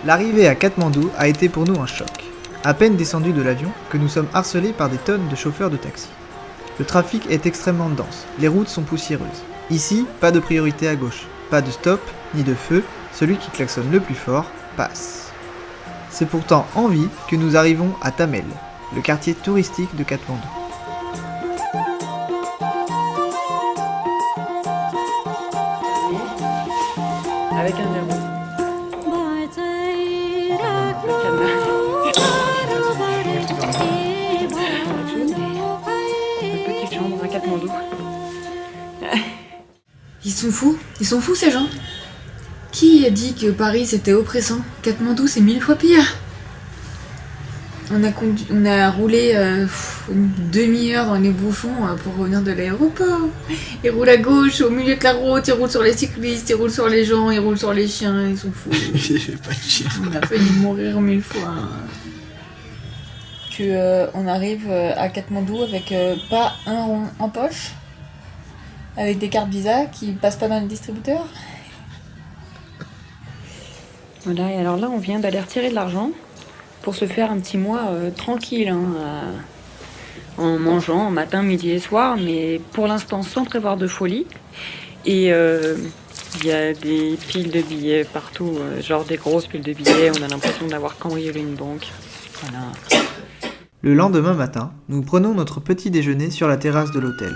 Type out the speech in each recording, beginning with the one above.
L'arrivée à Katmandou a été pour nous un choc. À peine descendus de l'avion, que nous sommes harcelés par des tonnes de chauffeurs de taxi. Le trafic est extrêmement dense, les routes sont poussiéreuses. Ici, pas de priorité à gauche, pas de stop, ni de feu, celui qui klaxonne le plus fort passe. C'est pourtant en vie que nous arrivons à Thamel, le quartier touristique de Katmandou. Avec un verrou. Petite chambre à Katmandou. Ils sont fous ces gens. Qui a dit que Paris c'était oppressant? Katmandou c'est 1000 fois pire. On a roulé une demi-heure dans les bouchons pour revenir de l'aéroport. Ils roulent à gauche, au milieu de la route, ils roulent sur les cyclistes, ils roulent sur les gens, ils roulent sur les chiens, ils sont fous. J'ai pas de chien. On a failli mourir 1000 fois. On arrive à Katmandou avec pas un rond en poche, avec des cartes Visa qui passent pas dans le distributeur. Voilà, et alors là, on vient d'aller retirer de l'argent pour se faire un petit mois tranquille, en mangeant matin, midi et soir, mais pour l'instant sans prévoir de folie. Et il y a des piles de billets partout, genre des grosses piles de billets, on a l'impression d'avoir cambriolé une banque. Voilà. Le lendemain matin, nous prenons notre petit déjeuner sur la terrasse de l'hôtel.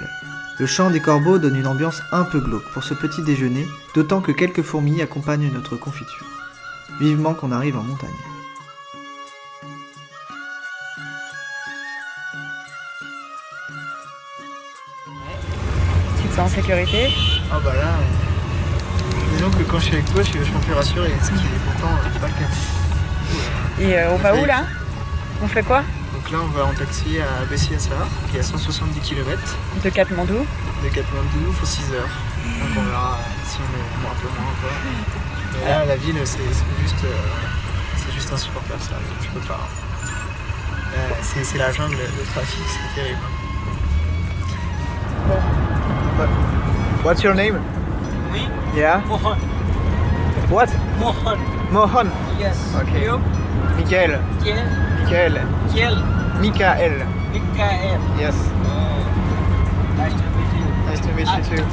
Le chant des corbeaux donne une ambiance un peu glauque pour ce petit déjeuner, d'autant que quelques fourmis accompagnent notre confiture. Vivement qu'on arrive en montagne. Tu te sens en sécurité? Ah bah là, disons que quand je suis avec toi, je suis vachement plus rassuré, ce qui est pourtant pas le cas. Et on va où là? On fait quoi? Donc là, on va en taxi à Bessiassar, qui est à 170 km De Katmandou? de Katmandou, il faut 6 heures. Donc on verra si on est un peu moins encore. Mais là, la ville, c'est juste insupportable ça, je peux pas. C'est la jungle, le trafic, c'est terrible. What's your name? Me? Yeah? Mohan. What? Mohan. Mohan. Yes. Okay. You? Michael. Kiel. Michael. Kiel. Michael. Mikael. Yes. Nice to meet you. Nice to meet you too.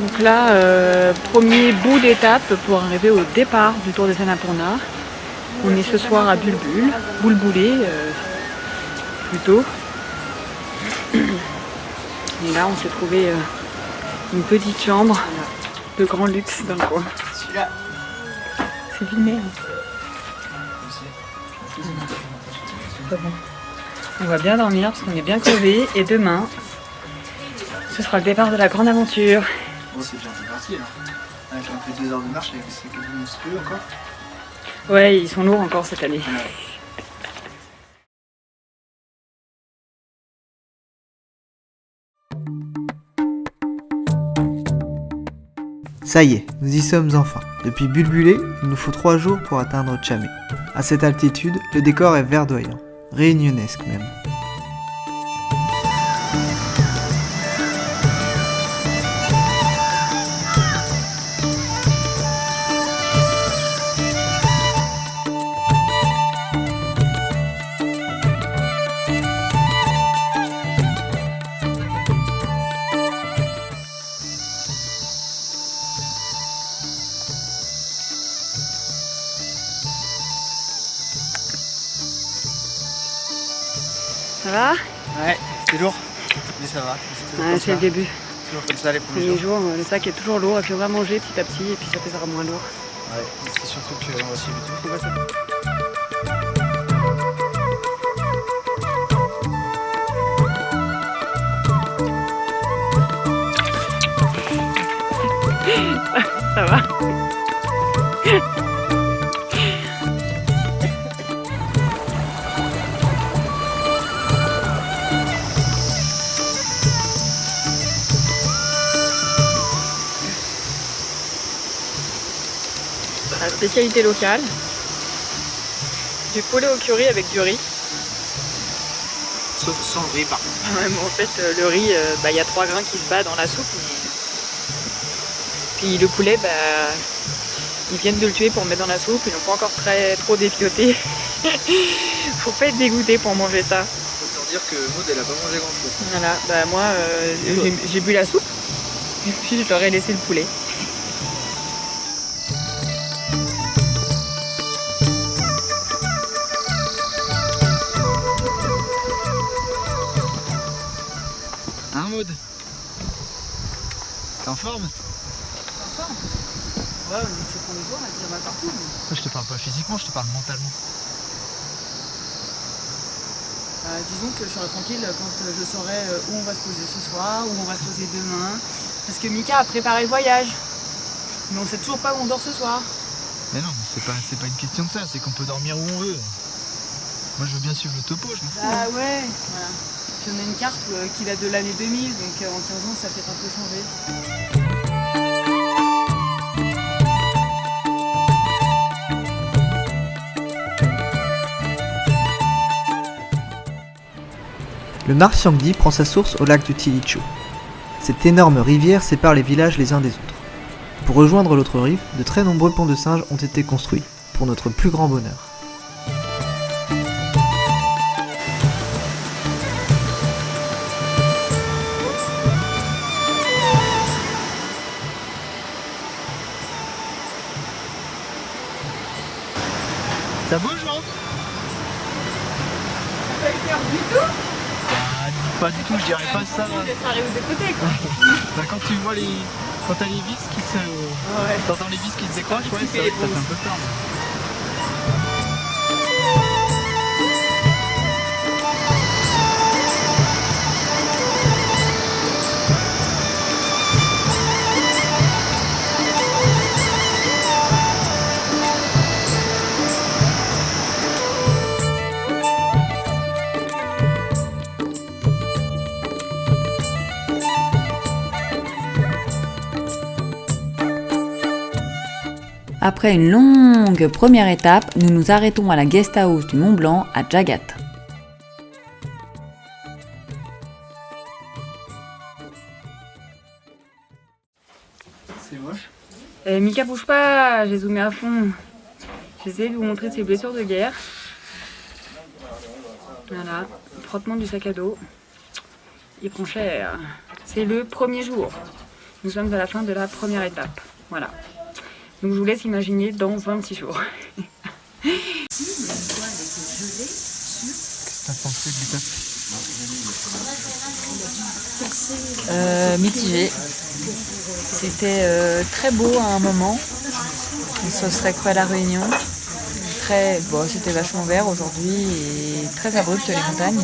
Donc là, premier bout d'étape pour arriver au départ du Tour des Annapurna. On est ce soir à Bulboulé plutôt. Et là, on s'est trouvé une petite chambre de grand luxe dans le coin. Celui-là. C'est filmé. Pas bon. On va bien dormir parce qu'on est bien crevés et demain, ce sera le départ de la grande aventure. Bon, c'est bien, c'est parti là. Avec un peu 2 heures de marche avec ces cadeaux monstrueux encore. Ouais, ils sont lourds encore cette année. Ça y est, nous y sommes enfin. Depuis Bulbulé, il nous faut 3 jours pour atteindre Tchamé. À cette altitude, le décor est verdoyant, réunionnesque même. Ça va? Ouais, c'est lourd, mais ça va. Ouais, c'est le début. C'est toujours comme ça les premiers Les jours. jours, le sac est toujours lourd et puis on va manger petit à petit et puis ça pèsera moins lourd. Ouais, c'est surtout qu'on va suivre tout. On va se- Ça va? spécialité locale. Du poulet au curry avec du riz. Sauf sans le riz par contre. Ouais, mais en fait, le riz, il y a 3 grains qui se battent dans la soupe. Puis le poulet, ils viennent de le tuer pour le mettre dans la soupe. Ils n'ont pas encore trop dépioté. Faut pas être dégoûté pour manger ça. Autant dire que Maud, elle a pas mangé grand chose. Voilà, moi, j'ai bu la soupe. Et puis je leur ai laissé le poulet. Hein, Maud? T'es en forme? Ouais, on essaie qu'on les voit, on tire mal partout. Moi, je te parle pas physiquement, je te parle mentalement. Disons que je serai tranquille quand je saurai où on va se poser ce soir, où on va se poser demain. Parce que Mika a préparé le voyage. Mais on sait toujours pas où on dort ce soir. Mais non, c'est pas une question de ça, c'est qu'on peut dormir où on veut. Moi, je veux bien suivre le topo, je m'en fous. Ah ouais, voilà. Puis on a une carte qui date de l'année 2000, donc en 15 ans ça a peut-être un peu changé. Le Marsiangdi prend sa source au lac du Tilicho. Cette énorme rivière sépare les villages les uns des autres. Pour rejoindre l'autre rive, de très nombreux ponts de singes ont été construits, pour notre plus grand bonheur. Ça bouge, non? Pas du tout, je dirais pas ça. Quand tu vois quand t'as les vis qui se... T'entends les vis qui se décrochent, ouais, c'est vrai que ça fait un peu peur. Après une longue première étape, nous nous arrêtons à la guest house du Mont Blanc à Jagat. C'est moche. Mika bouge pas, j'ai zoomé à fond. J'essaie de vous montrer ses blessures de guerre. Voilà, frottement du sac à dos. Il prend cher. C'est le premier jour. Nous sommes à la fin de la première étape. Voilà. Donc je vous laisse imaginer dans 26 jours. Qu'est-ce que t'as pensé de l'étape? Mitigé. C'était très beau à un moment. On se serait cru à la Réunion. C'était vachement vert aujourd'hui et très abrupt les montagnes.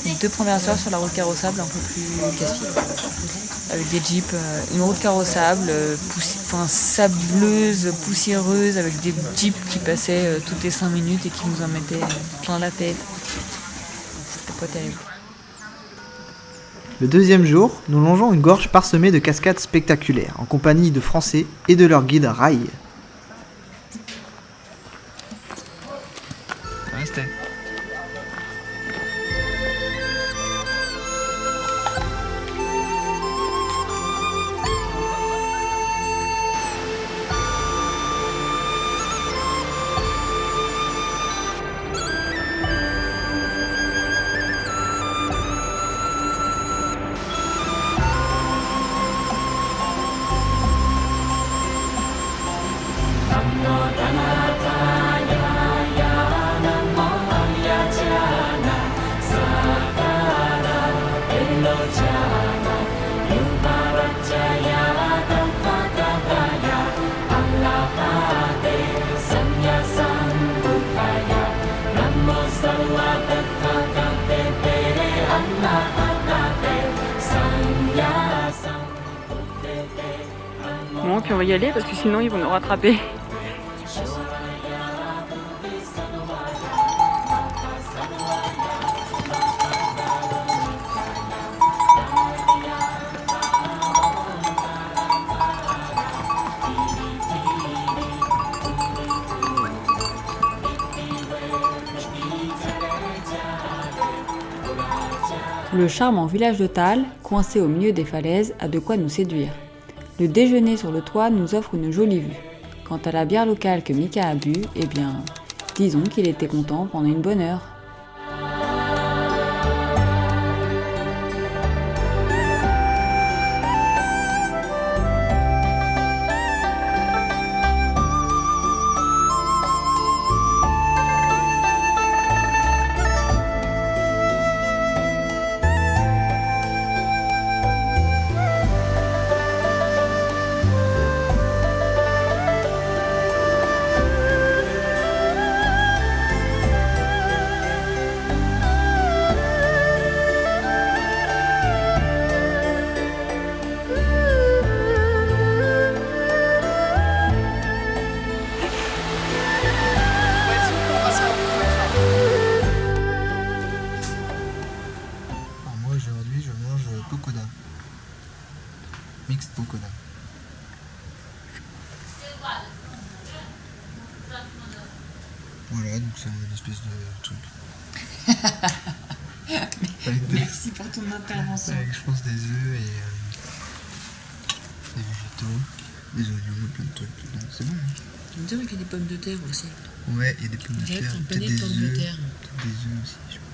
Les 2 premières heures sur la route carrossable un peu plus casse-pied. Avec des jeeps, une route carrossable, sableuse, poussiéreuse, avec des jeeps qui passaient toutes les 5 minutes et qui nous en mettaient plein la tête. C'était pas terrible. Le deuxième jour, nous longeons une gorge parsemée de cascades spectaculaires, en compagnie de Français et de leur guide Rai. Restez. Bon, puis on va y aller parce que sinon ils vont nous rattraper. Le charmant village de Thal, coincé au milieu des falaises, a de quoi nous séduire. Le déjeuner sur le toit nous offre une jolie vue. Quant à la bière locale que Mika a bu, eh bien, disons qu'il était content pendant une bonne heure. Alors moi aujourd'hui je mange Pokoda. Mixed Pokoda. Voilà, donc c'est une espèce de truc. Avec Merci pour ton intervention. avec, je pense, des œufs et des végétaux, des oignons, plein de trucs dedans. C'est bon, hein? On dirait qu'il y a des pommes de terre aussi. Ouais, et des pommes de terre, peut-être des œufs. Peut-être des œufs aussi, je crois.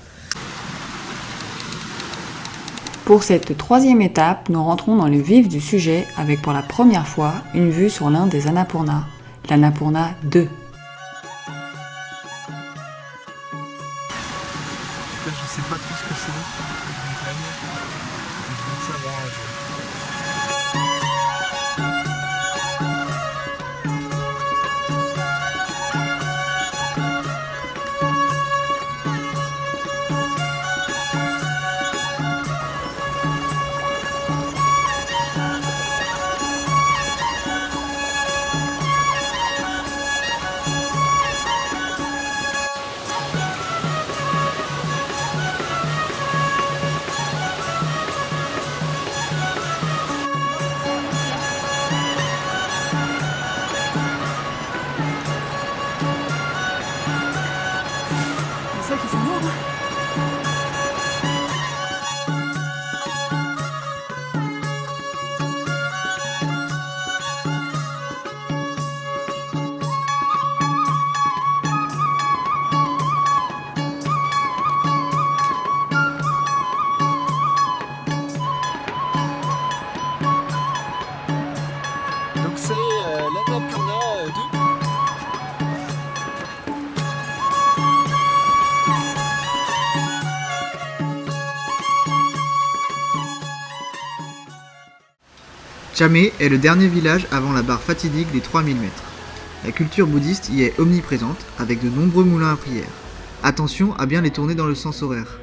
Pour cette troisième étape, nous rentrons dans le vif du sujet avec pour la première fois une vue sur l'un des Annapurna, l'Annapurna 2. Là, je sais pas trop ce que c'est. Je veux savoir un jour. C'est ça qui sont lourds. Donc c'est l'Annapurna 2. Chamé est le dernier village avant la barre fatidique des 3000 mètres. La culture bouddhiste y est omniprésente, avec de nombreux moulins à prière. Attention à bien les tourner dans le sens horaire.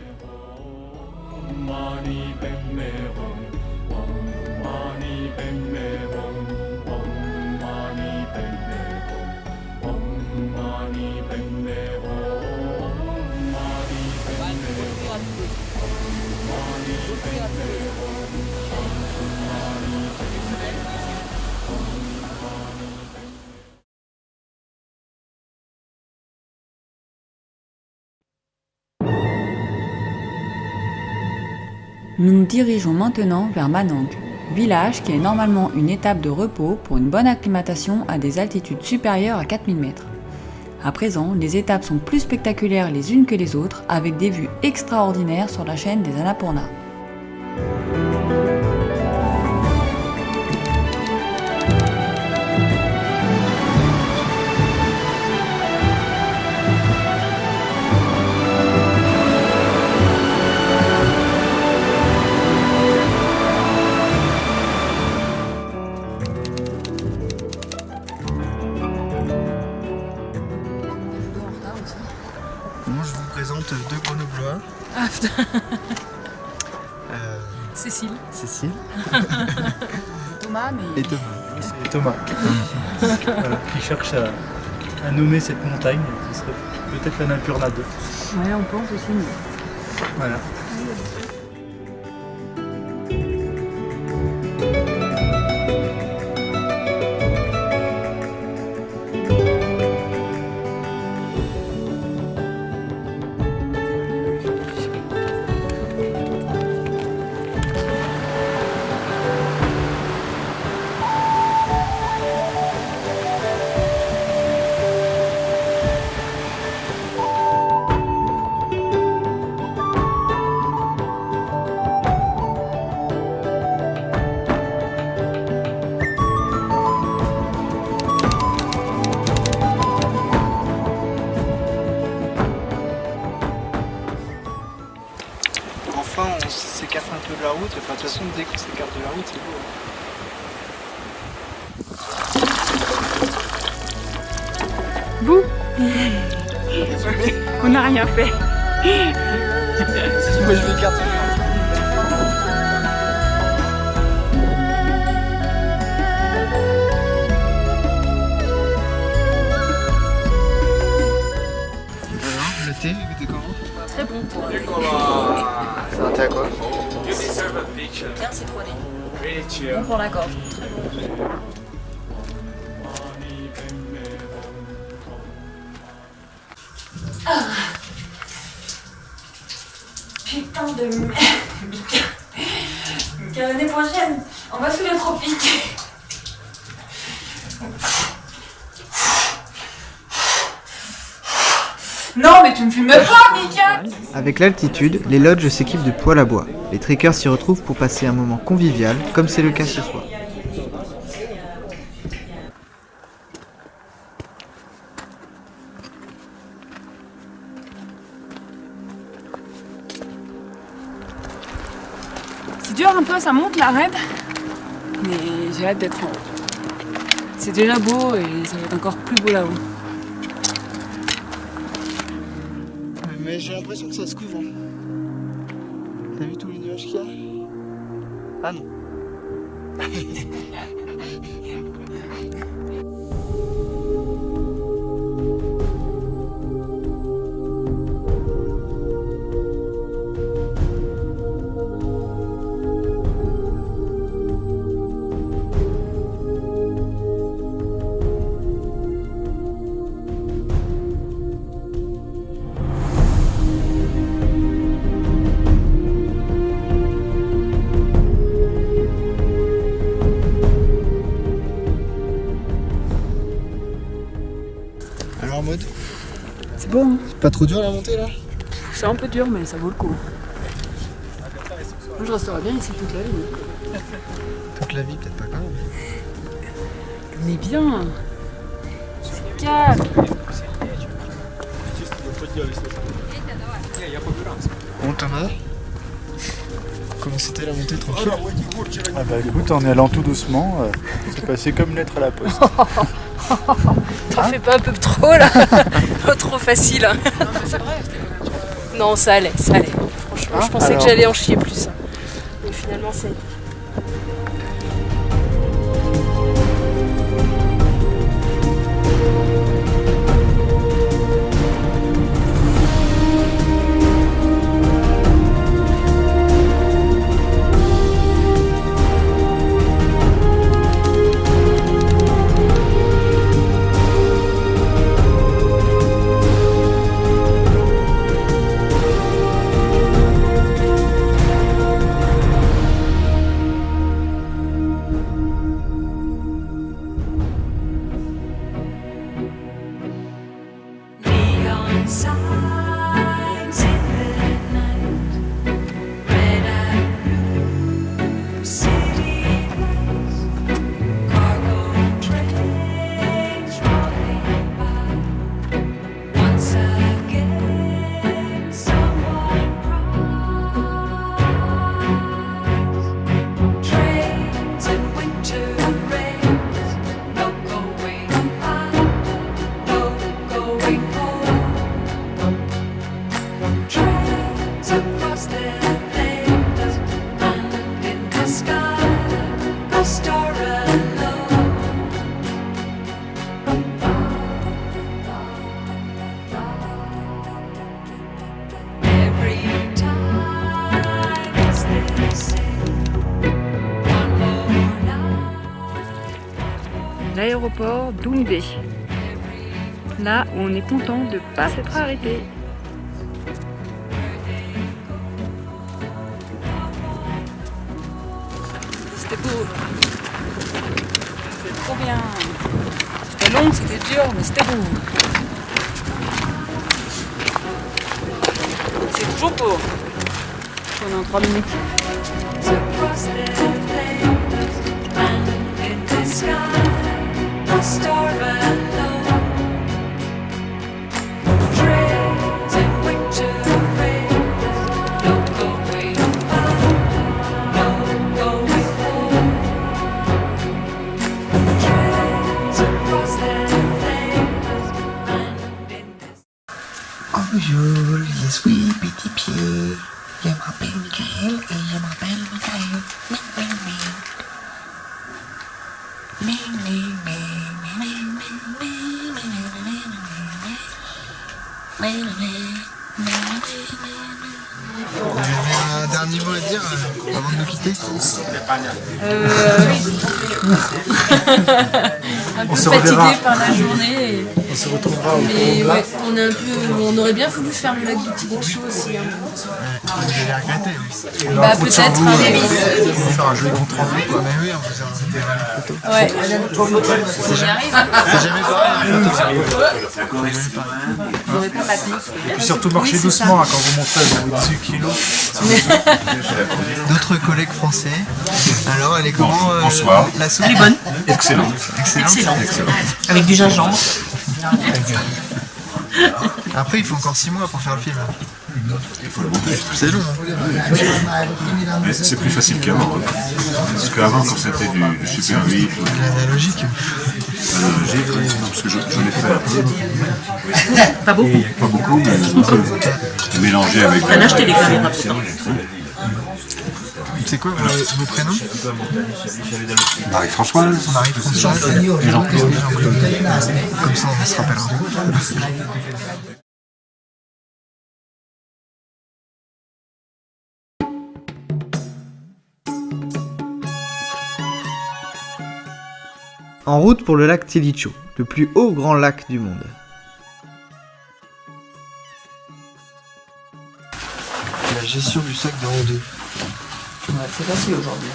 Nous nous dirigeons maintenant vers Manang, village qui est normalement une étape de repos pour une bonne acclimatation à des altitudes supérieures à 4000 mètres. À présent, les étapes sont plus spectaculaires les unes que les autres, avec des vues extraordinaires sur la chaîne des Annapurna. Moi je vous présente deux Grenoblois. Ah putain. Euh, Cécile. Cécile Thomas, mais. et Thomas. C'est Thomas voilà, qui cherche à nommer cette montagne, qui serait peut-être l'Annapurna 2. Ouais, on pense aussi. Voilà. fois on s'écarte un peu de la route, enfin de toute façon dès qu'on s'écarte de la route c'est beau. Bouh. On n'a rien fait. Moi je m'écarte. Le thé, c'était comment? Très bon pour C'est un thé à quoi? bien citronné. Bon pour la gorge. Très bon. Putain de merde. L'année prochaine, on va sous les tropiques. Non mais tu me filmes pas, Mika. Avec l'altitude, les lodges s'équipent de poêles à bois. Les trekkers s'y retrouvent pour passer un moment convivial, comme c'est le cas ce soir. C'est dur un peu, ça monte la raide. Mais j'ai hâte d'être en haut. C'est déjà beau et ça va être encore plus beau là-haut. Mais j'ai l'impression que ça se couvre. T'as vu tous les nuages qu'il y a? Ah non. Alors Maud, C'est beau, hein. c'est pas trop dur la montée là? C'est un peu dur, mais ça vaut le coup. Moi, je resterai bien ici toute la vie. Toute la vie, peut-être pas quand même. Mais bien. C'est calme. Bon Thomas, comment c'était la montée tranquille? Ah bah écoute, en y allant tout doucement, c'est passé comme une lettre à la poste. T'en fais pas un peu trop là? Trop facile. Hein. Non, ça allait, ça allait. Franchement, je pensais que j'allais en chier plus. Mais finalement, ça a été. L'aéroport d'Houndé. Là où on est content de ne pas s'être arrêté. C'était beau. C'était trop bien. C'était long, c'était dur, mais c'était beau. C'est toujours beau. Pendant 3 minutes. Vous avez un dernier mot à dire avant de nous quitter? Un peu se fatigué reverra. par la journée. On se retrouvera au Mais Congo. ouais, on aurait bien voulu faire le lac du Tidicho aussi. Hein. Vous allez regretter, oui. Bah peut-être un On Davis. va faire un joli compte rendu, quoi. Mais oui, on vous a invité à la photo. Ouais. C'est jamais pareil, la photo. Et puis surtout marchez doucement hein, quand vous montez à 18 kilos. D'autres collègues français. Alors, elle est comment Bonsoir. la soupe? Elle est bonne, Excellent. Excellente. avec du gingembre. Après, il faut encore 6 mois pour faire le film. Il faut le monter. C'est long. Hein. Mais c'est plus facile qu'avant. Parce qu'avant, quand c'était du Super 8, L'analogique. parce que je l'ai fait un peu. Pas beaucoup. Pas beaucoup, mais un peu. Mélangé avec. T'en as acheté des carrés maintenant. C'est quoi vos prénoms? Marie-Françoise. Marie-Françoise et Jean-Claude. Comme ça, on se rappellera. En route pour le lac Tilicho, le plus haut grand lac du monde. La gestion du sac de rando. Ouais, c'est facile aujourd'hui.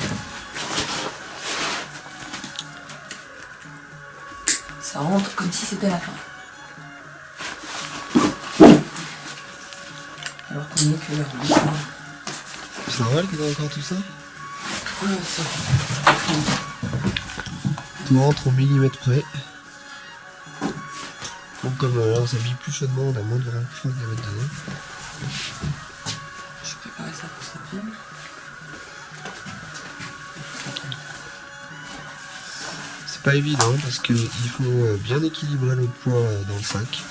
Ça rentre comme si c'était la fin. Alors qu'on est que l'heure. C'est normal qu'il y ait encore tout ça? Ouais, ça. Tout rentre au millimètre près. Donc comme là on s'habille plus chaudement, on a moins de fois à mettre dedans. Je vais préparer ça pour cet après-midi. C'est pas évident parce qu'il faut bien équilibrer le poids dans le sac.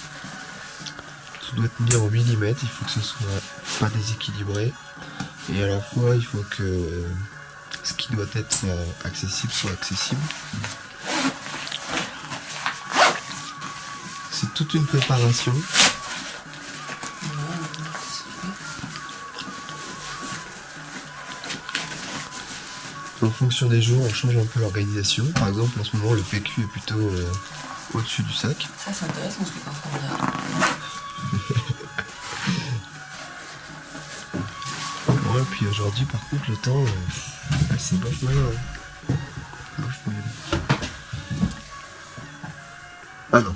Tout doit tenir au millimètre, il faut que ce soit pas déséquilibré. Et à la fois il faut que ce qui doit être accessible soit accessible. C'est toute une préparation. En fonction des jours, on change un peu l'organisation. Par exemple, en ce moment, le PQ est plutôt au-dessus du sac. Ça, c'est intéressant ce que t'es en train de dire. Ouais, puis aujourd'hui, par contre, le temps, c'est bof moyen. Hein. Bof moyen. Ah non.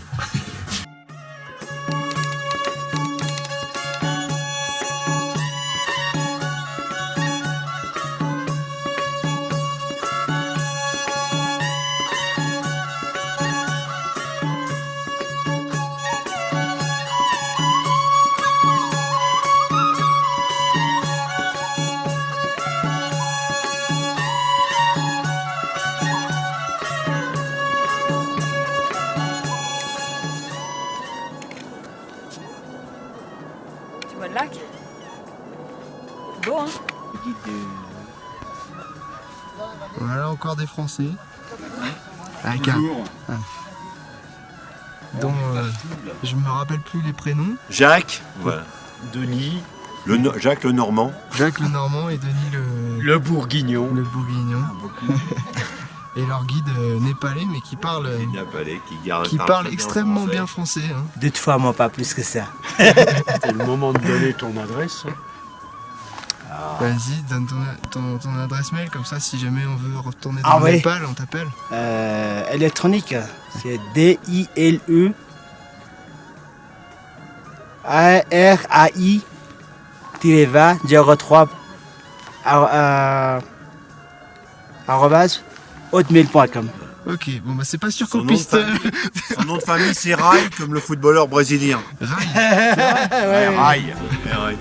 Tu vois le lac? Beau, hein? Voilà encore des Français. Avec un. Dont je me rappelle plus les prénoms. Jacques, voilà. Denis, Jacques le Normand. Jacques le Normand et Denis le Bourguignon. Le Bourguignon. Et leur guide népalais, mais qui parle, qui parle extrêmement bien français. Hein. Deux fois, moi, pas plus que ça. C'est le moment de donner ton adresse. Vas-y, donne ton adresse mail, comme ça, si jamais on veut retourner dans le Népal, on t'appelle. Électronique, c'est DILE ARAI-03 hotmail.com. Ok, bon bah c'est pas sûr qu'on puisse... Son nom de famille c'est Rai, comme le footballeur brésilien. Rai. Rai. Rai.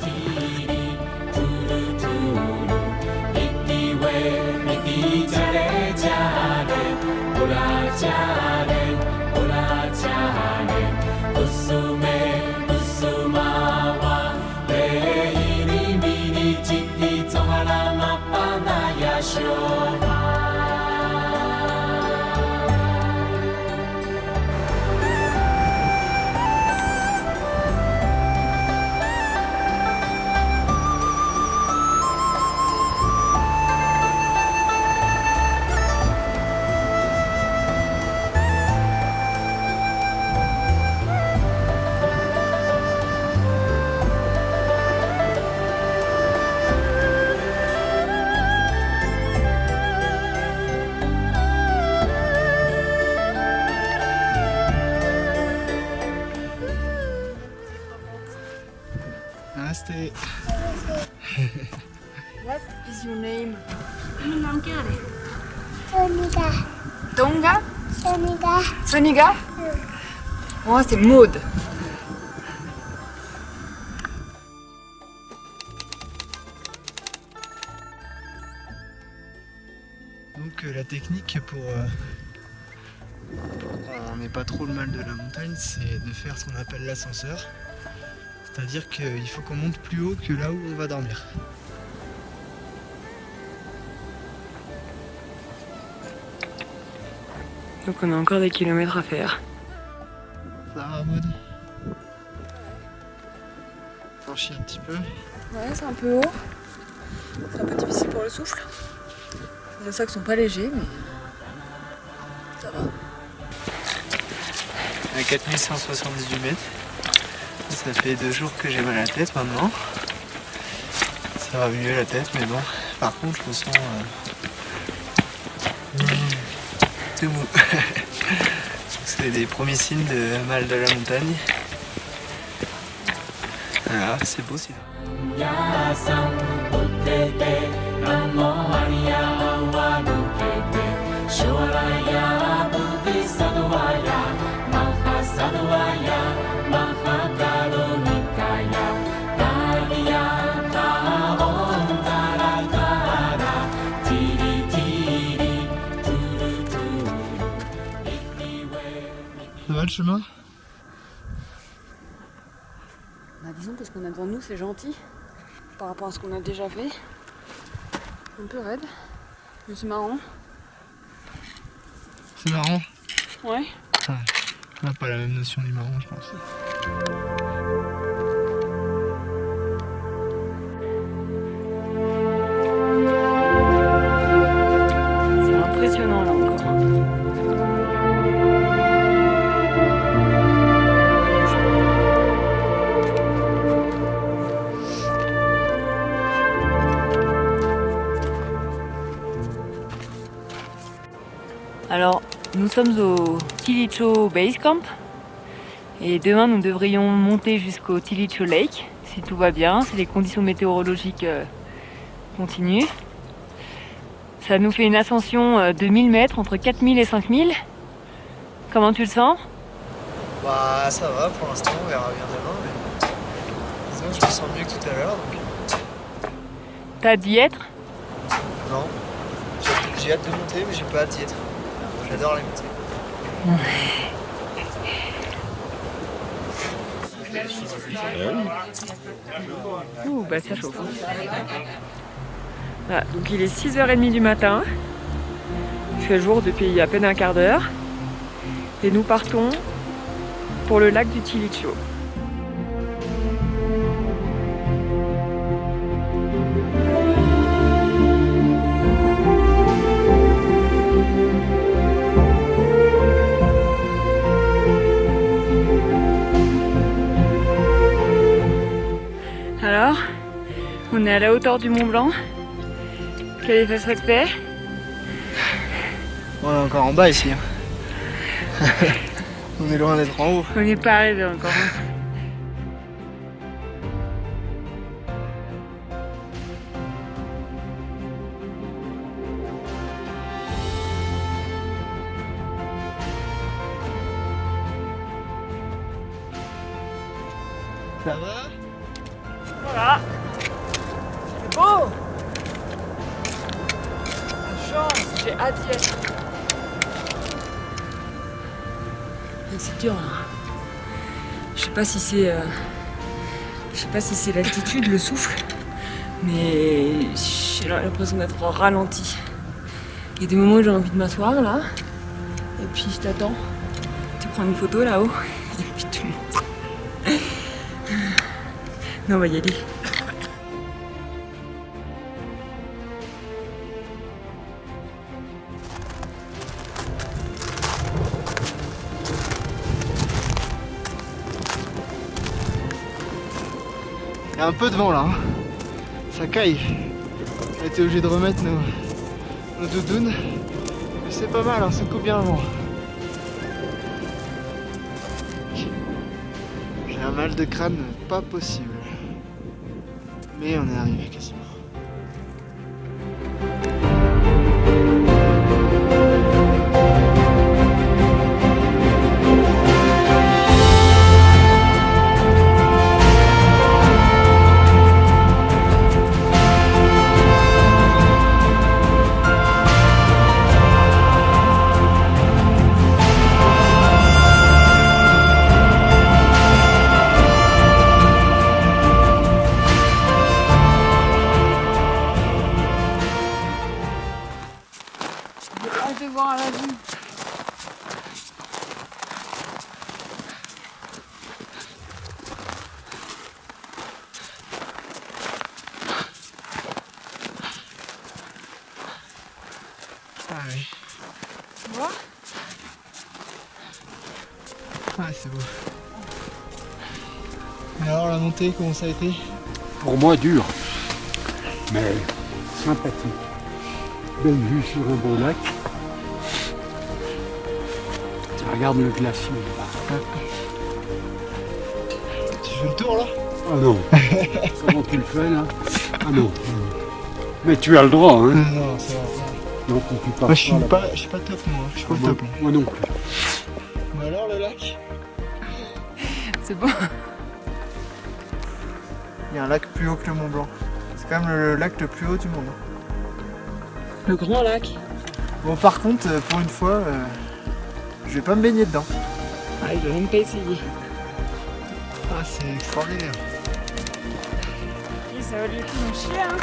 Namaste. What is your name? Soniga. Tonga? Soniga. Soniga? Moi, c'est Maud. Donc la technique pour qu'on n'ait pas trop le mal de la montagne, c'est de faire ce qu'on appelle l'ascenseur. C'est-à-dire qu'il faut qu'on monte plus haut que là où on va dormir. Donc on a encore des kilomètres à faire. Ça va, Maud? Franchis un petit peu. Ouais, c'est un peu haut. C'est un peu difficile pour le souffle. Les sacs sont pas légers, mais ça va. À 4178 mètres. Ça fait 2 jours que j'ai mal à la tête maintenant. Ça va mieux la tête, mais bon. Par contre, je me sens tout mou. C'est des premiers signes de mal de la montagne. Voilà, c'est beau, c'est Ça va le chemin? Bah, disons que ce qu'on a devant nous, c'est gentil par rapport à ce qu'on a déjà fait. Un peu raide, mais c'est marrant. C'est marrant. Ouais. Ouais. On n'a pas la même notion du marrant, je pense. C'est impressionnant là encore. Alors, nous sommes au Tilicho Base Camp et demain nous devrions monter jusqu'au Tilicho Lake si tout va bien, si les conditions météorologiques continuent. Ça nous fait une ascension de 1000 mètres, entre 4000 et 5000. Comment tu le sens? Bah ça va pour l'instant, on verra bien demain, mais disons que je me sens mieux que tout à l'heure. Donc... T'as hâte d'y être? Non, j'ai hâte de monter, mais j'ai pas hâte d'y être. J'adore les montées. Ouh, bah ça chauffe. Voilà, donc il est 6h30 du matin. Il fait jour depuis à peine un quart d'heure. Et nous partons pour le lac du Tilicho. Alors, on est à la hauteur du Mont Blanc. Quel effet ça te fait? On est encore en bas ici. On est loin d'être en haut. On n'est pas arrivé encore. Ça va? Voilà. C'est beau. La chance, j'ai hâte d'y être. C'est dur là. Je sais pas si c'est l'altitude, le souffle, Mais j'ai l'impression d'être en ralenti. Il y a des moments où j'ai envie de m'asseoir là, et puis je t'attends. Tu prends une photo là-haut, et puis tu montes. Non, on va y aller. Il y a un peu de vent là, hein. Ça caille. On a été obligé de remettre nos doudounes. Mais c'est pas mal, hein, ça coupe bien le vent. J'ai un mal de crâne pas possible. Mais on est arrivé quasiment. Ah oui. Tu vois? Ah c'est beau. Et alors la montée, comment ça a été? Pour moi, dur, mais sympathique. Belle vue sur un beau lac. Tu regardes le glacier là-bas. Tu fais le tour là? Ah non. Comment tu le fais là? Ah non. Mais tu as le droit, hein? Non, c'est vrai. Donc tu pars Moi, je suis pas top moi, je suis pas le top. Moi non plus. Mais alors le lac? C'est bon. Il y a un lac plus haut que le Mont Blanc. C'est quand même le lac le plus haut du monde. Le grand lac. Bon par contre, pour une fois, je vais pas me baigner dedans. Ah, il doit même pas essayer. Ah c'est extraordinaire. Et ça va lui coup d'en chier, hein.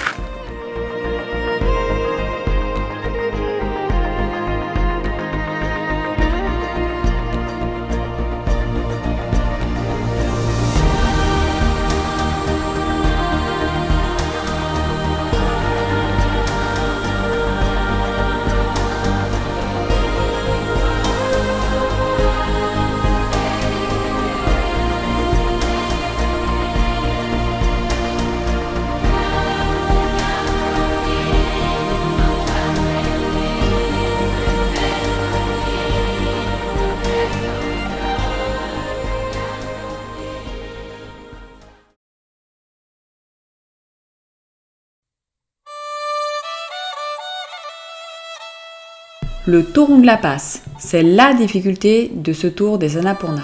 Le Torongla Pass, c'est la difficulté de ce tour des Annapurna.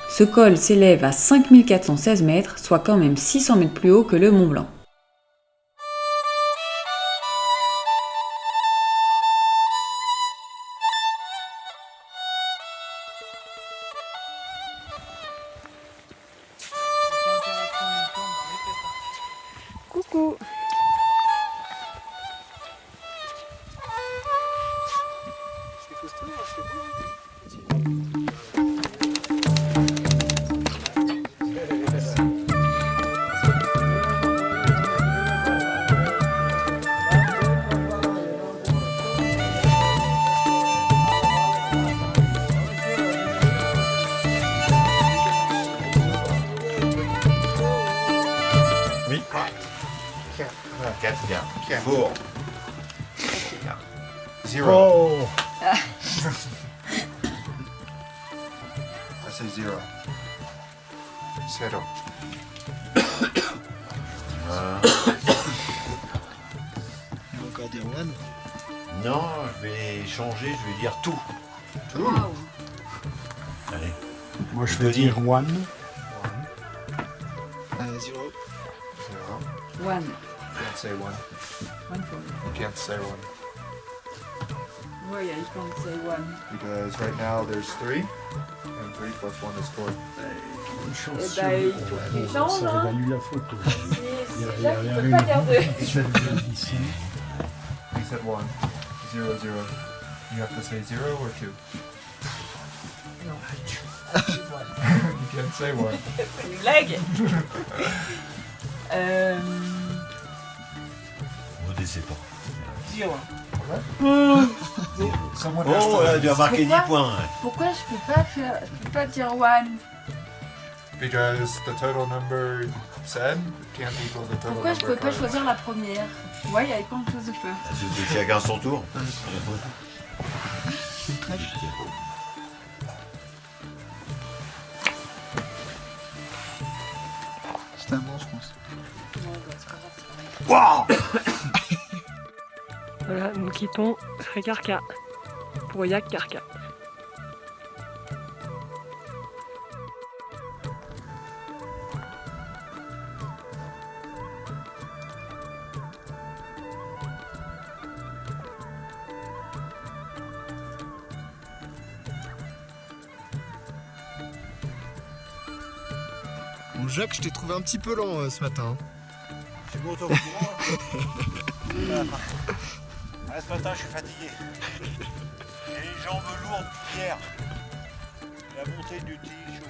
Ce col s'élève à 5416 mètres, soit quand même 600 mètres plus haut que le Mont Blanc. Coucou. Oui. 4 bien. 4. 0. Oh. Ça c'est 0. 0. Il va encore dire one. Non, je vais changer, je vais dire tout. Tout. Allez. Moi je vais dire one. 0. 1. Can't say one. 1 for me. You can't say one. Oh yeah, you can't say 1. Because right now there's 3. And 3 plus 1 is 4. Une chance Eh sur ben, deux. il faut qu'il change, Ça hein. évalue la photo. Il y avait une seule ici. You said 1. 0, 0. You have to say 0 or 2? Non. You can't say 1. C'est une blague. Vous ne laissez pas. 0. Oh, là, tu as marqué 10 points. Pourquoi je peux pas dire 1? Because the total number said can't equal the total Pourquoi je number peux pas card. choisir la première? Ouais, il y avait plein de choses à faire. C'est chacun son tour. C'est un bon, je pense. Waouh! Voilà, nous quittons Srekarka pour Yakkarka. Bon, Jacques, je t'ai trouvé un petit peu lent ce matin. C'est bon, toi, au courant. Ah, ce matin, je suis fatigué. J'ai les jambes lourdes d'hier. La montée du thé chaud.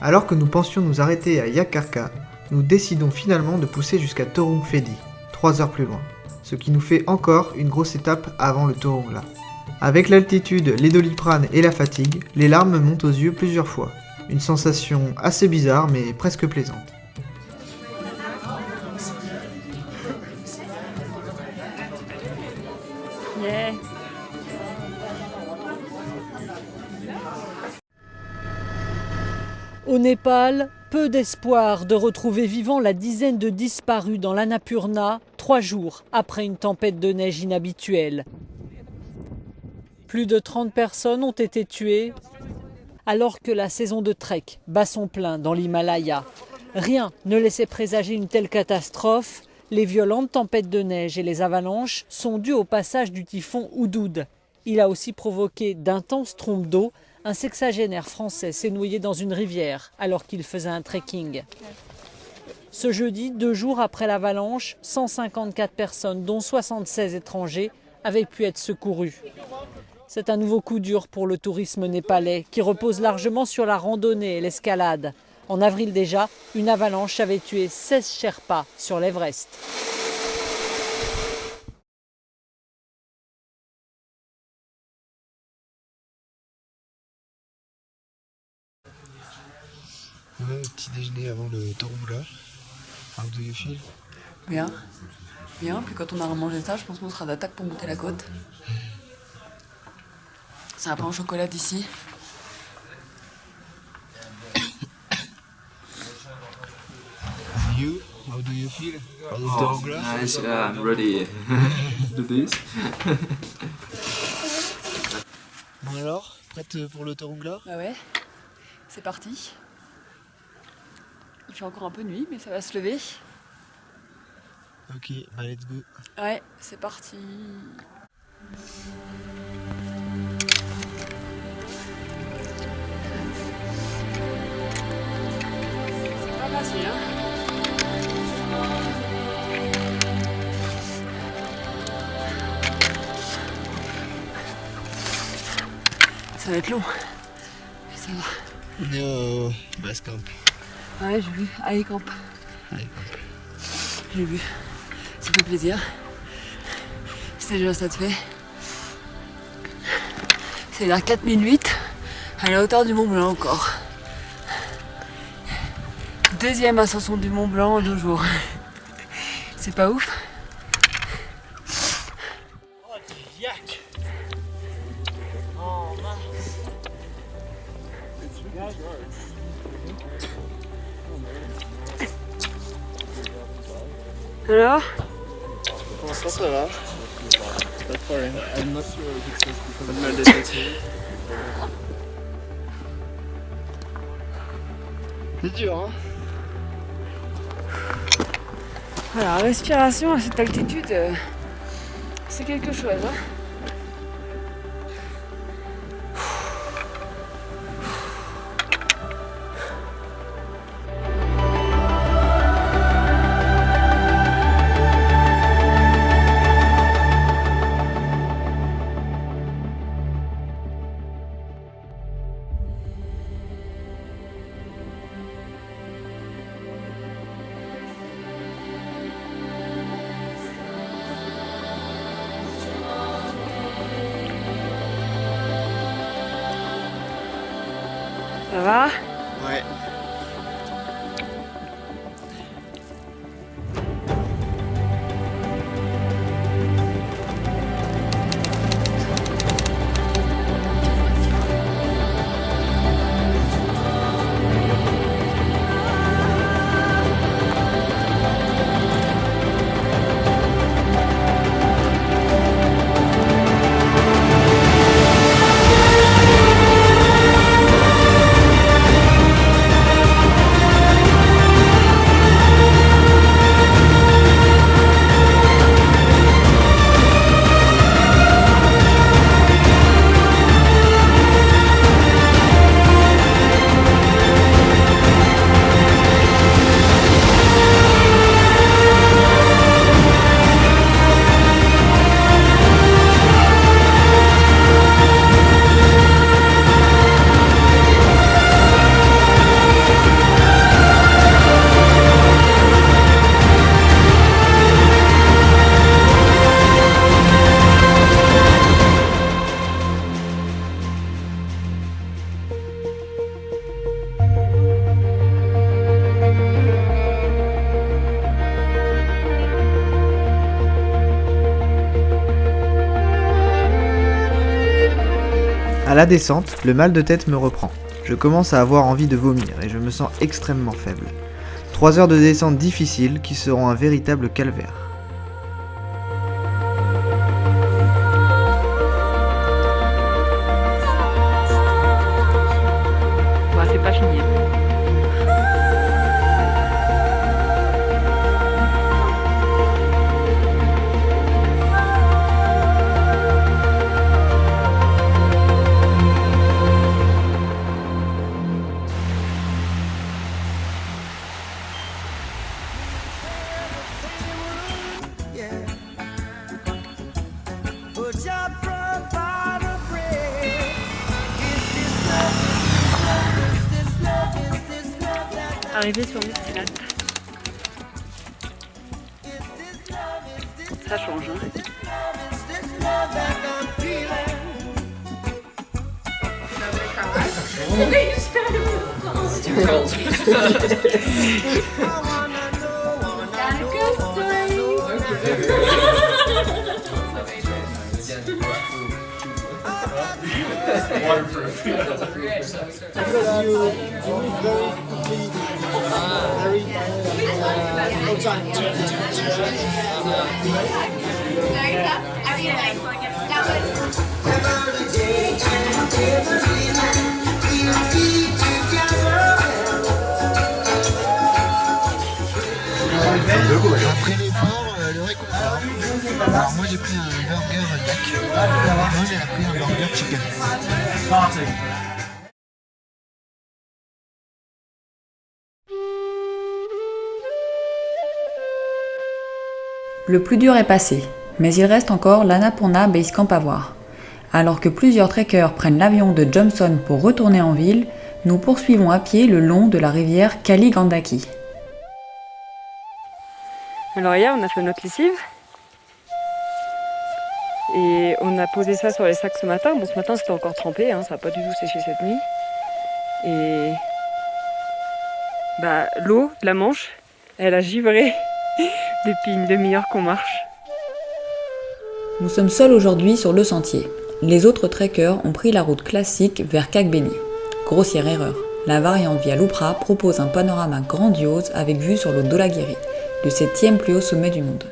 Alors que nous pensions nous arrêter à Yakkarka, nous décidons finalement de pousser jusqu'à Torungfedi, 3 heures plus loin, ce qui nous fait encore une grosse étape avant le Torungla. Avec l'altitude, les doliprane et la fatigue, les larmes me montent aux yeux plusieurs fois. Une sensation assez bizarre mais presque plaisante. Yeah. Au Népal, peu d'espoir de retrouver vivant la dizaine de disparus dans l'Annapurna 3 jours après une tempête de neige inhabituelle. Plus de 30 personnes ont été tuées alors que la saison de trek bat son plein dans l'Himalaya. Rien ne laissait présager une telle catastrophe. Les violentes tempêtes de neige et les avalanches sont dues au passage du typhon Houdoud. Il a aussi provoqué d'intenses trompes d'eau. Un sexagénaire français s'est noyé dans une rivière alors qu'il faisait un trekking. Ce jeudi, 2 jours après l'avalanche, 154 personnes, dont 76 étrangers, avaient pu être secourues. C'est un nouveau coup dur pour le tourisme népalais qui repose largement sur la randonnée et l'escalade. En avril déjà, une avalanche avait tué 16 Sherpas sur l'Everest. Petit déjeuner avant le Torungla. How do you feel? Bien. Bien, puis quand on aura mangé ça, je pense qu'on sera d'attaque pour monter la côte. C'est un pain au chocolat d'ici. You? How do you feel? On the Torungla? Nice, I'm ready to do this. Bon alors, prête pour le Torungla? Bah ouais, c'est parti. Il fait encore un peu nuit, mais ça va se lever. Ok, bah let's go. Ouais, c'est parti. C'est pas facile, hein. Ça va être long, mais ça va. On est au base camp. Ouais, j'ai vu. Allez, camp. J'ai vu. Ça fait plaisir. C'est déjà ça te fait. C'est vers 4008, à la hauteur du Mont Blanc encore. Deuxième ascension du Mont Blanc en 2 jours. C'est pas ouf? Yes! Alors? Pour l'instant, ça va. Pas de problème. Pas de mal de tête. C'est dur, hein? Voilà, la respiration à cette altitude, c'est quelque chose. Hein. Ça va? Ouais. À la descente, le mal de tête me reprend. Je commence à avoir envie de vomir et je me sens extrêmement faible. 3 heures de descente difficiles qui seront un véritable calvaire. Bah, c'est pas fini. Arrivé sur Mustelac. Ça change, hein. Après l'effort, le réconfort. Alors moi j'ai pris un burger yak. Moi j'ai pris un burger chicken. Le plus dur est passé, mais il reste encore l'Annapurna Base Camp à voir. Alors que plusieurs trekkers prennent l'avion de Johnson pour retourner en ville, nous poursuivons à pied le long de la rivière Kali Gandaki. Alors hier, on a fait notre lessive. Et on a posé ça sur les sacs ce matin. Bon, ce matin, c'était encore trempé, hein, ça n'a pas du tout séché cette nuit. Et bah, l'eau de la Manche, elle a givré depuis une demi-heure qu'on marche. Nous sommes seuls aujourd'hui sur le sentier. Les autres trekkers ont pris la route classique vers Kagbeni. Grossière erreur. La variante via Lupra propose un panorama grandiose avec vue sur le Dhaulagiri, le 7e plus haut sommet du monde.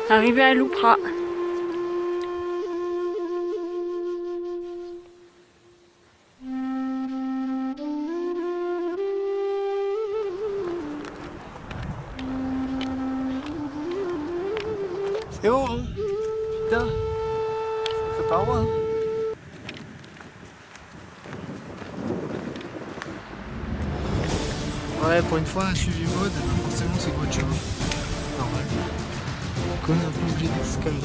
Arrivé à Lupra. C'est haut, hein? Putain, ça fait pas loin. Hein. Ouais, pour une fois, on a suivi mode, forcément c'est quoi de chemin. Normal. On est un peu obligé d'escalader.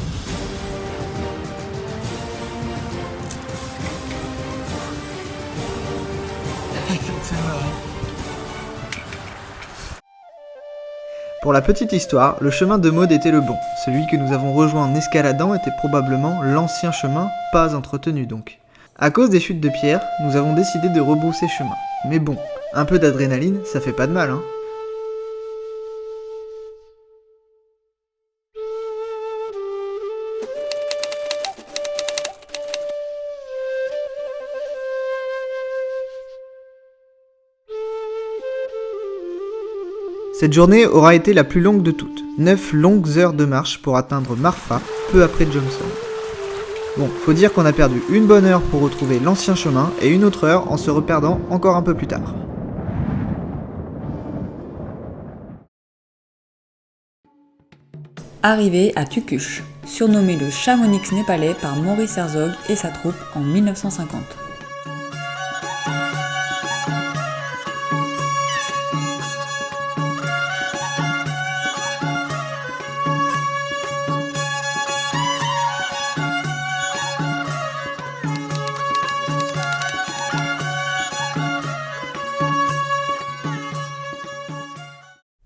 C'est marrant. Pour la petite histoire, le chemin de Maud était le bon. Celui que nous avons rejoint en escaladant était probablement l'ancien chemin, pas entretenu donc. À cause des chutes de pierre, nous avons décidé de rebrousser chemin. Mais bon, un peu d'adrénaline, ça fait pas de mal, hein. Cette journée aura été la plus longue de toutes, 9 longues heures de marche pour atteindre Marfa, peu après Johnson. Bon, faut dire qu'on a perdu une bonne heure pour retrouver l'ancien chemin et une autre heure en se reperdant encore un peu plus tard. Arrivé à Tukush, surnommé le Chamonix népalais par Maurice Herzog et sa troupe en 1950.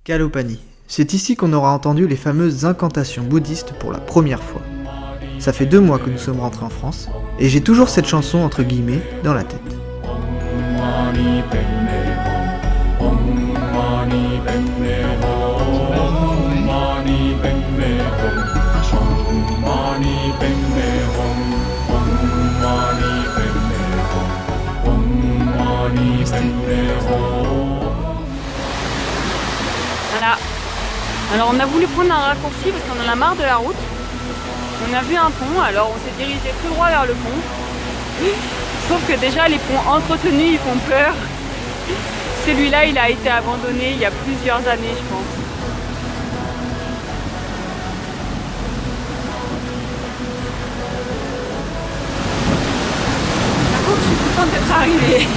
Kalopani. C'est ici qu'on aura entendu les fameuses incantations bouddhistes pour la première fois. Ça fait 2 mois que nous sommes rentrés en France, et j'ai toujours cette chanson entre guillemets dans la tête. Voilà. Alors on a voulu prendre un raccourci parce qu'on en a marre de la route. On a vu un pont, alors on s'est dirigé tout droit vers le pont. Sauf que déjà les ponts entretenus ils font peur. Celui-là il a été abandonné il y a plusieurs années je pense. J'avoue que je suis contente d'être arrivée.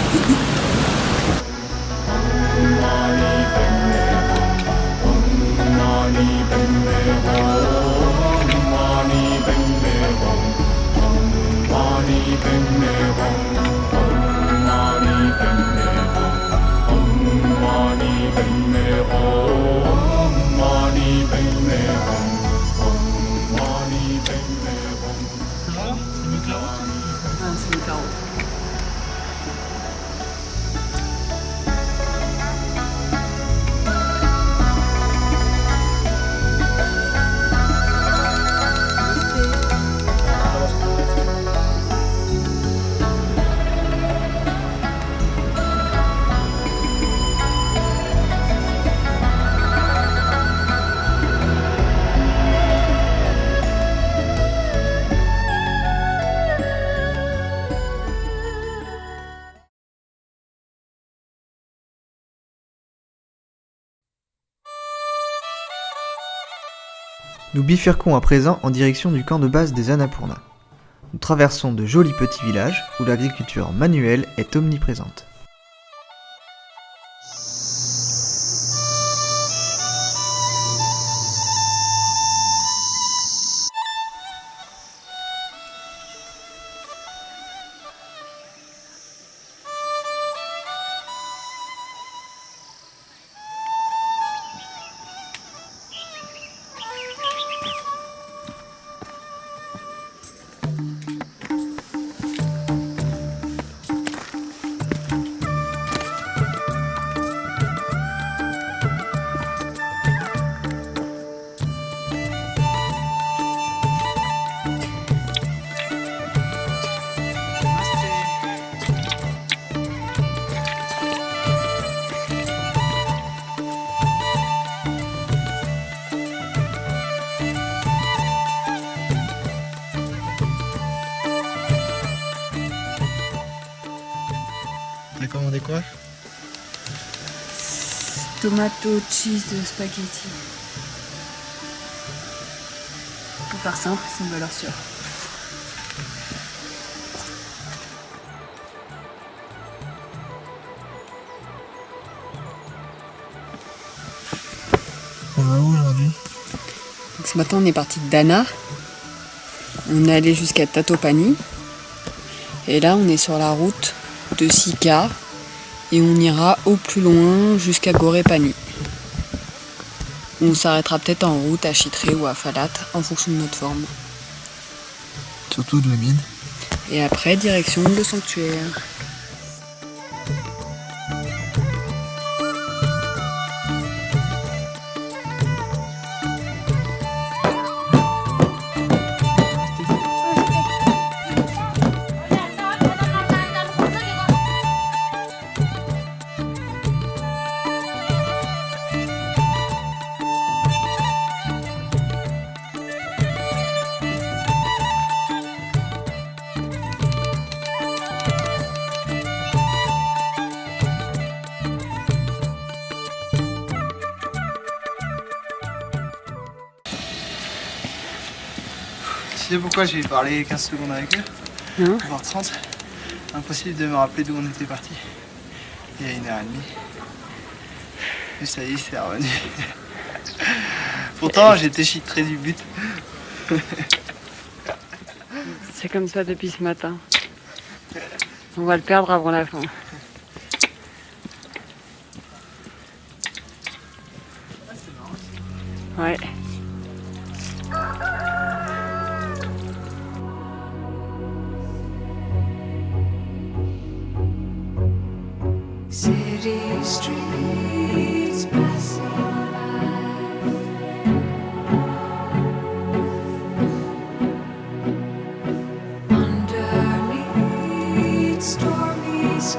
Nous bifurquons à présent en direction du camp de base des Annapurna. Nous traversons de jolis petits villages où l'agriculture manuelle est omniprésente. quoi? Tomato cheese spaghetti. Pour faire simple, c'est une valeur sûre. On va où aujourd'hui? Donc, ce matin, on est parti de Dana. On est allé jusqu'à Tatopani. Et là, on est sur la route de Sika. Et on ira au plus loin jusqu'à Gorepani. On s'arrêtera peut-être en route à Chitré ou à Falat en fonction de notre forme. Surtout de la mine. Et après, direction le sanctuaire. Tu sais pourquoi j'ai parlé 15 secondes avec eux? Non. Voire 30. Impossible de me rappeler d'où on était parti. Il y a 1h30. Mais ça y est, c'est revenu. Pourtant, j'étais chitré du but. C'est comme ça depuis ce matin. On va le perdre avant la fin. Ouais. City streets passing by underneath stormy skies.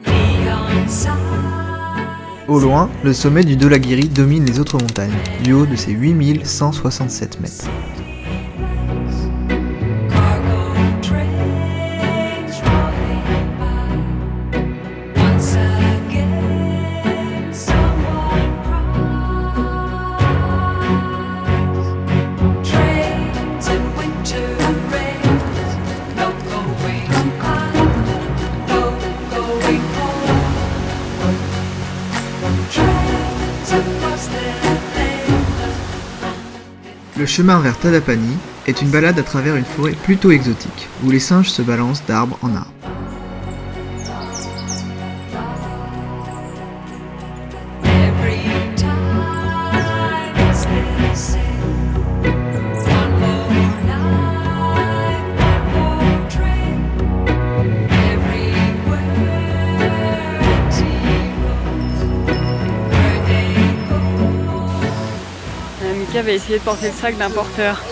Neon signs. Au loin, le sommet du Dholagiri domine les autres montagnes, du haut de ses 8167 mètres. Le chemin vers Tadapani est une balade à travers une forêt plutôt exotique, où les singes se balancent d'arbre en arbre. Mika va essayer de porter le sac d'un porteur.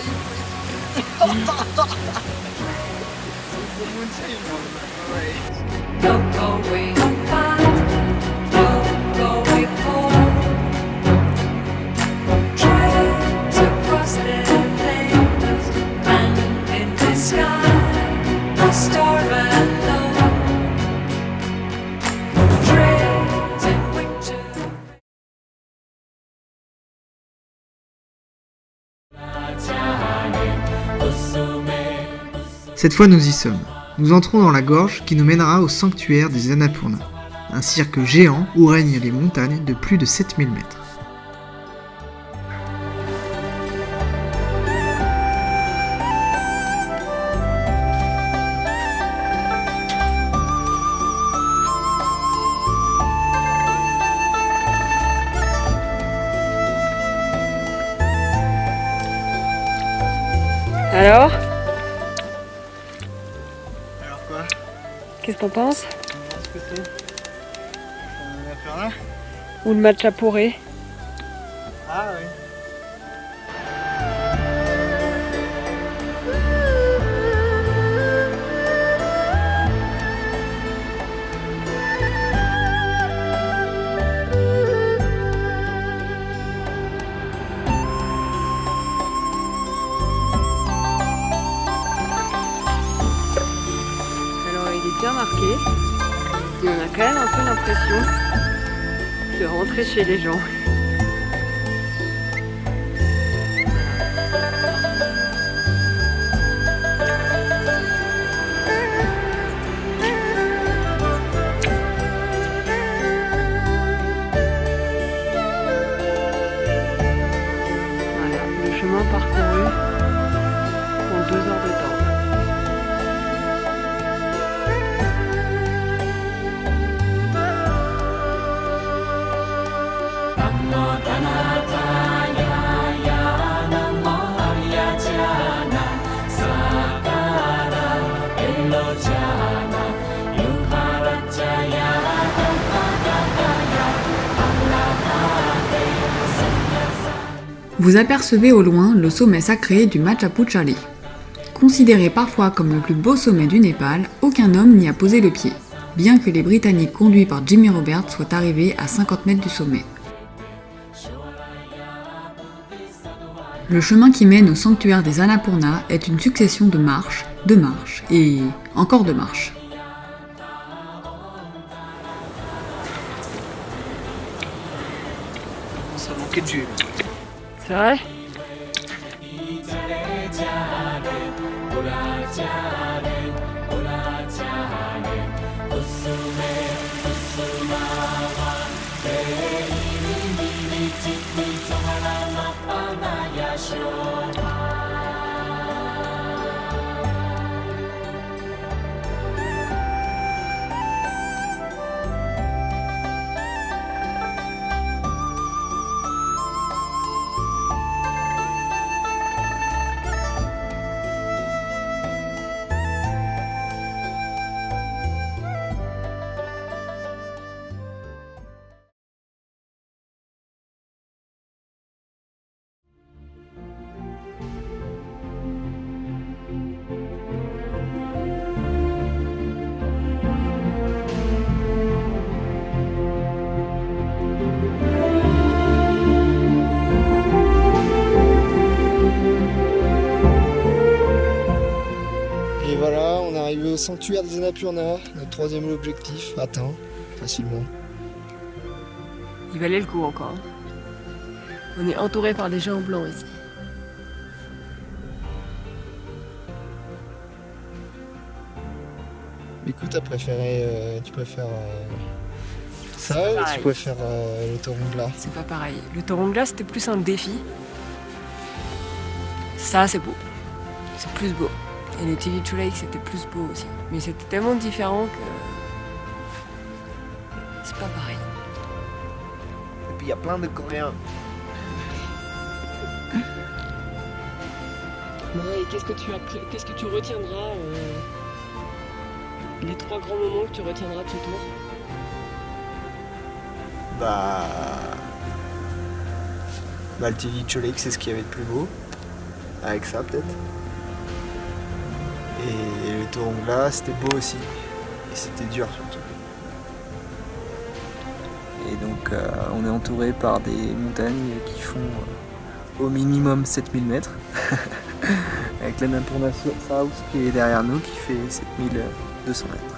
Cette fois nous y sommes. Nous entrons dans la gorge qui nous mènera au sanctuaire des Annapurna, un cirque géant où règnent les montagnes de plus de 7000 mètres. Alors? Alors quoi? Qu'est-ce que t'en penses? Qu'est-ce que c'est? Un Annapurna? Ou le matcha pourré? Ah oui. bien marqué. Et on a quand même un peu l'impression de rentrer chez les gens. Voilà, le chemin parcouru en 2 heures de temps. Vous apercevez au loin le sommet sacré du Machapuchali. Considéré parfois comme le plus beau sommet du Népal, aucun homme n'y a posé le pied, bien que les Britanniques conduits par Jimmy Roberts soient arrivés à 50 mètres du sommet. Le chemin qui mène au sanctuaire des Annapurna est une succession de marches et encore de marches. Ça manquait de jus. C'est vrai? Et voilà, on est arrivé au sanctuaire des Annapurna, notre 3e objectif atteint facilement. Il valait le coup encore. On est entouré par des gens blancs ici. Écoute, tu préfères ça ou tu préfères le Torongla? C'est pas pareil. Le Torongla, c'était plus un défi. Ça, c'est beau. C'est plus beau. Et le Tivichu Lake, c'était plus beau aussi. Mais c'était tellement différent que... c'est pas pareil. Et puis il y a plein de Coréens. Bon, et qu'est-ce que tu retiendras les 3 grands moments que tu retiendras de ce tour? Le Tivichu Lake, c'est ce qu'il y avait de plus beau. Avec ça, peut-être. Et le Torongla, c'était beau aussi. Et c'était dur, surtout. Et donc, on est entouré par des montagnes qui font au minimum 7000 mètres. Avec l'Annapurna South qui est derrière nous, qui fait 7200 mètres.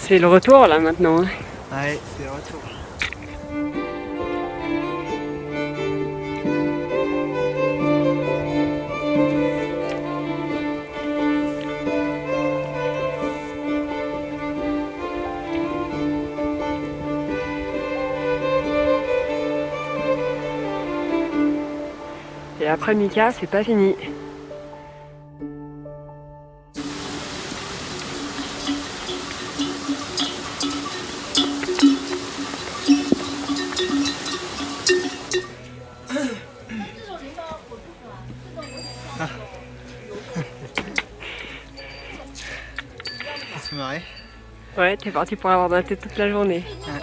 C'est le retour là maintenant. Hein. Ouais, c'est le retour. Et après Mika, c'est pas fini. On s'est marré. Ouais, t'es parti pour avoir dans la tête toute la journée. Ouais.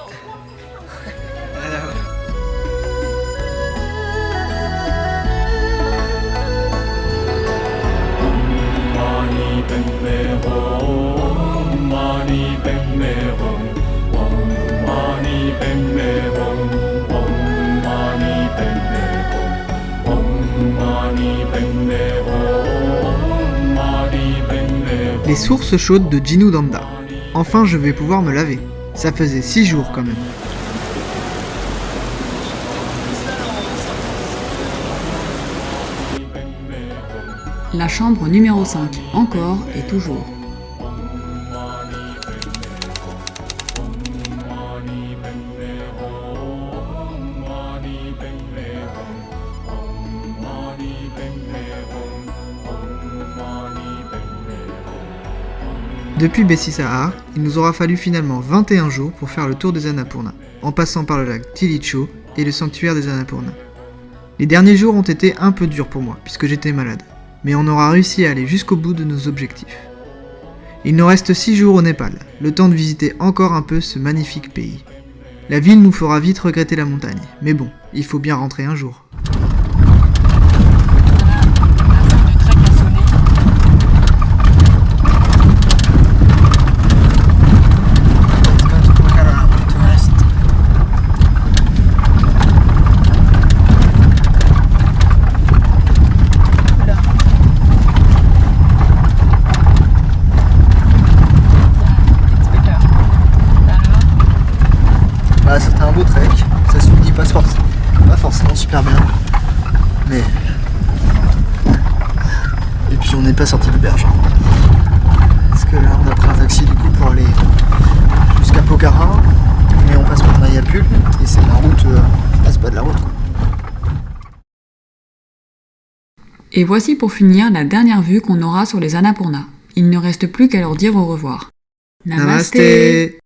Les sources chaudes de Djinnu Dhanda. Enfin, je vais pouvoir me laver. Ça faisait 6 jours quand même. La chambre numéro 5, encore et toujours. Depuis Bessisahar, il nous aura fallu finalement 21 jours pour faire le tour des Annapurna, en passant par le lac Tilicho et le sanctuaire des Annapurna. Les derniers jours ont été un peu durs pour moi, puisque j'étais malade, mais on aura réussi à aller jusqu'au bout de nos objectifs. Il nous reste 6 jours au Népal, le temps de visiter encore un peu ce magnifique pays. La ville nous fera vite regretter la montagne, mais bon, il faut bien rentrer un jour. Bah, c'était un beau trek, ça se finit pas forcément super bien, mais... Et puis on n'est pas sorti du berge. Parce que là on a pris un taxi du coup pour aller jusqu'à Pokhara, mais on passe par Mayapul, et c'est la route, c'est pas de la route. Et voici pour finir la dernière vue qu'on aura sur les Annapurna. Il ne reste plus qu'à leur dire au revoir. Namasté.